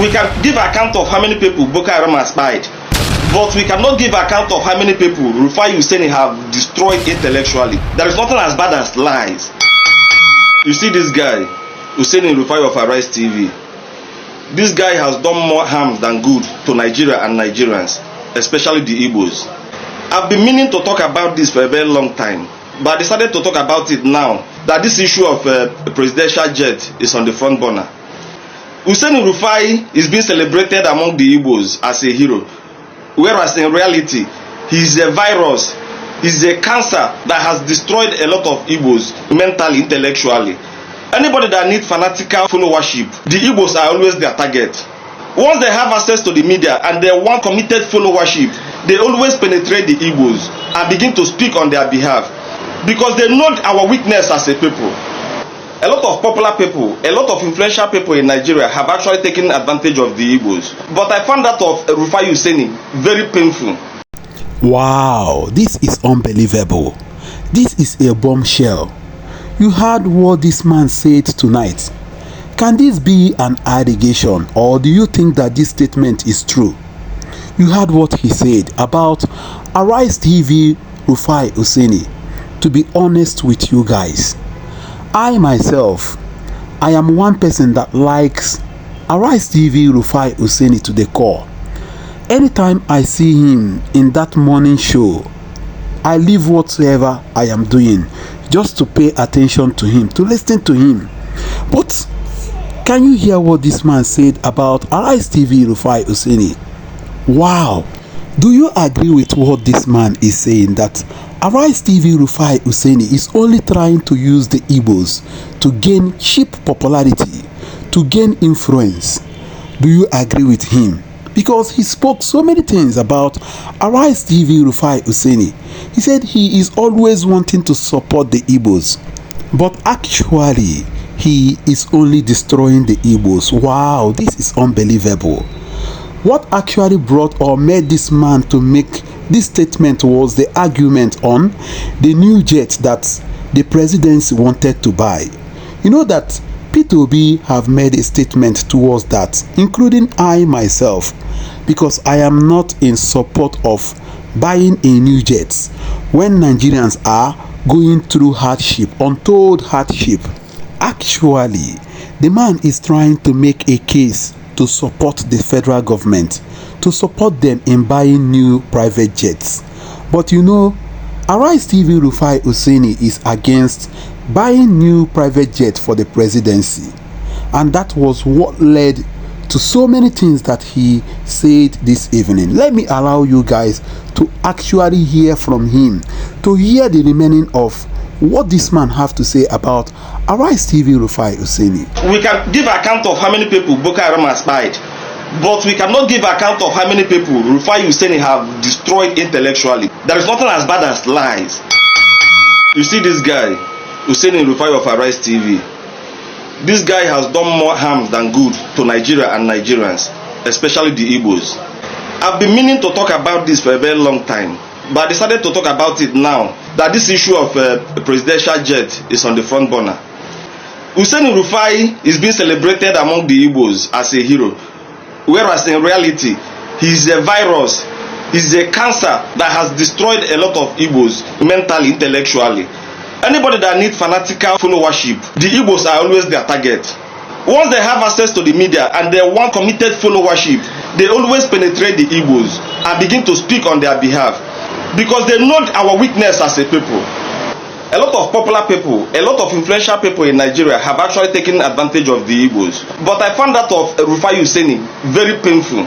We can give account of how many people Boko Haram has spied, but we cannot give account of how many people Rufai Oseni have destroyed intellectually. There is nothing as bad as lies. You see this guy, Oseni Rufai of Arise TV. This guy has done more harm than good to Nigeria and Nigerians, especially the Igbos. I've been meaning to talk about this for a very long time, but I decided to talk about it now that this issue of presidential jet is on the front burner. Oseni Rufai is being celebrated among the Igbos as a hero, whereas in reality, he is a virus, he is a cancer that has destroyed a lot of Igbos mentally, intellectually. Anybody that needs fanatical followership, the Igbos are always their target. Once they have access to the media and they want committed followership, they always penetrate the Igbos and begin to speak on their behalf because they know our weakness as a people. A lot of popular people, a lot of influential people in Nigeria have actually taken advantage of the Igbos. But I found that of Rufai Oseni very painful. Wow, this is unbelievable. This is a bombshell. You heard what this man said tonight. Can this be an allegation, or do you think that this statement is true? You heard what he said about Arise TV Rufai Oseni. To be honest with you guys, I myself, I am one person that likes Arise TV Rufai Oseni to the core. Anytime I see him in that morning show, I leave whatsoever I am doing just to pay attention to him, to listen to him. But can you hear what this man said about Arise TV Rufai Oseni? Wow. Do you agree with what this man is saying, that Arise TV Rufai Oseni is only trying to use the Igbos to gain cheap popularity, to gain influence? Do you agree with him? Because he spoke so many things about Arise TV Rufai Oseni. He said he is always wanting to support the Igbos, but actually he is only destroying the Igbos. Wow, this is unbelievable. What actually brought or made this man to make this statement was the argument on the new jet that the presidency wanted to buy. You know that P2B have made a statement towards that, including I myself, because I am not in support of buying a new jet when Nigerians are going through hardship, untold hardship. Actually, the man is trying to make a case to support the federal government, to support them in buying new private jets. But you know, Arise TV Rufai Oseni is against buying new private jet for the presidency, and that was what led to so many things that he said this evening. Let me allow you guys to actually hear from him, to hear the remaining of what this man have to say about Arise TV Rufai Oseni. We can give account of how many people Boko Haram has spied, but we cannot give account of how many people Rufai Oseni have destroyed intellectually. There is nothing as bad as lies. You see this guy, Oseni Rufai of Arise TV. This guy has done more harm than good to Nigeria and Nigerians, especially the Igbos. I've been meaning to talk about this for a very long time, but I decided to talk about it now that this issue of presidential jet is on the front burner. Oseni Rufai is being celebrated among the Igbos as a hero, whereas in reality, he is a virus, he is a cancer that has destroyed a lot of Igbos mentally, intellectually. Anybody that needs fanatical followership, the Igbos are always their target. Once they have access to the media and they want committed followership, they always penetrate the Igbos and begin to speak on their behalf because they know our weakness as a people. A lot of popular people, a lot of influential people in Nigeria have actually taken advantage of the Igbos. But I found that of Rufai Oseni very painful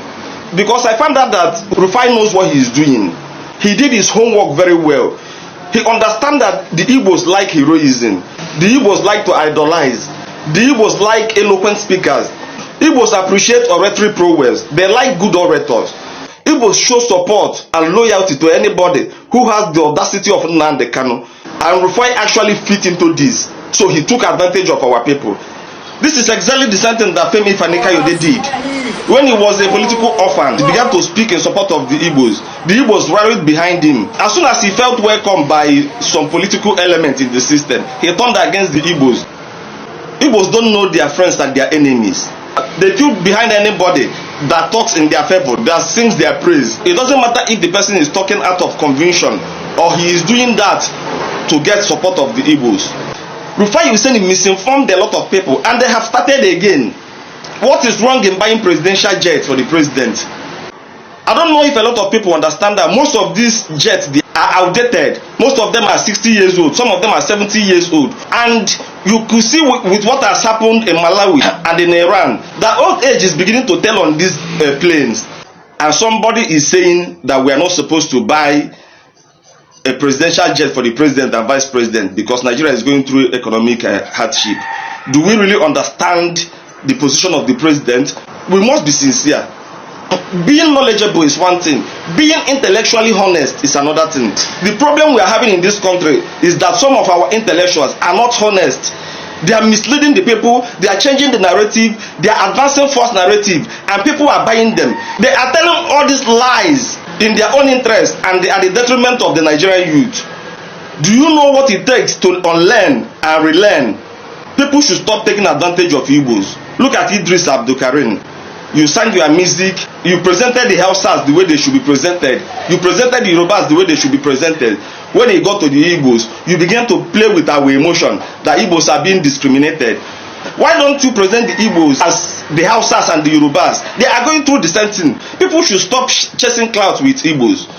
because I found out that Rufai knows what he is doing. He did his homework very well. He understands that the Igbos like heroism. The Igbos like to idolize. The Igbos like eloquent speakers. Igbos appreciate oratory prowess. They like good orators. Igbos show support and loyalty to anybody who has the audacity of Nnamdi Kanu. And Rufai actually fit into this. So he took advantage of our people. This is exactly the same thing that Femi Fani-Kayode did. When he was a political orphan, he began to speak in support of the Igbos. The Igbos rallied behind him. As soon as he felt welcomed by some political element in the system, he turned against the Igbos. Igbos don't know their friends and their enemies. They feel behind anybody that talks in their favor, that sings their praise. It doesn't matter if the person is talking out of conviction or he is doing that to get support of the Igbos. Rufai Oseni misinformed a lot of people and they have started again. What is wrong in buying presidential jets for the president? I don't know if a lot of people understand that most of these jets, they are outdated. Most of them are 60 years old. Some of them are 70 years old. And you could see with what has happened in Malawi and in Iran, that old age is beginning to tell on these planes. And somebody is saying that we are not supposed to buy a presidential jet for the president and vice president because Nigeria is going through economic hardship. Do we really understand the position of the president? We must be sincere. Being knowledgeable is one thing. Being intellectually honest is another thing. The problem we are having in this country is that some of our intellectuals are not honest. They are misleading the people. They are changing the narrative. They are advancing false narrative, and people are buying them. They are telling all these lies in their own interest, and they are the detriment of the Nigerian youth. Do you know what it takes to unlearn and relearn? People should stop taking advantage of Igbos. Look at Idris Abdulkarim. You sang your music, you presented the Hausas the way they should be presented, you presented the Yorubas the way they should be presented. When he got to the Igbos, you began to play with our emotion that Igbos are being discriminated. Why don't you present the Igbos as the Hausas and the Yorubas? They are going through the same thing. People should stop chasing clouds with Igbos.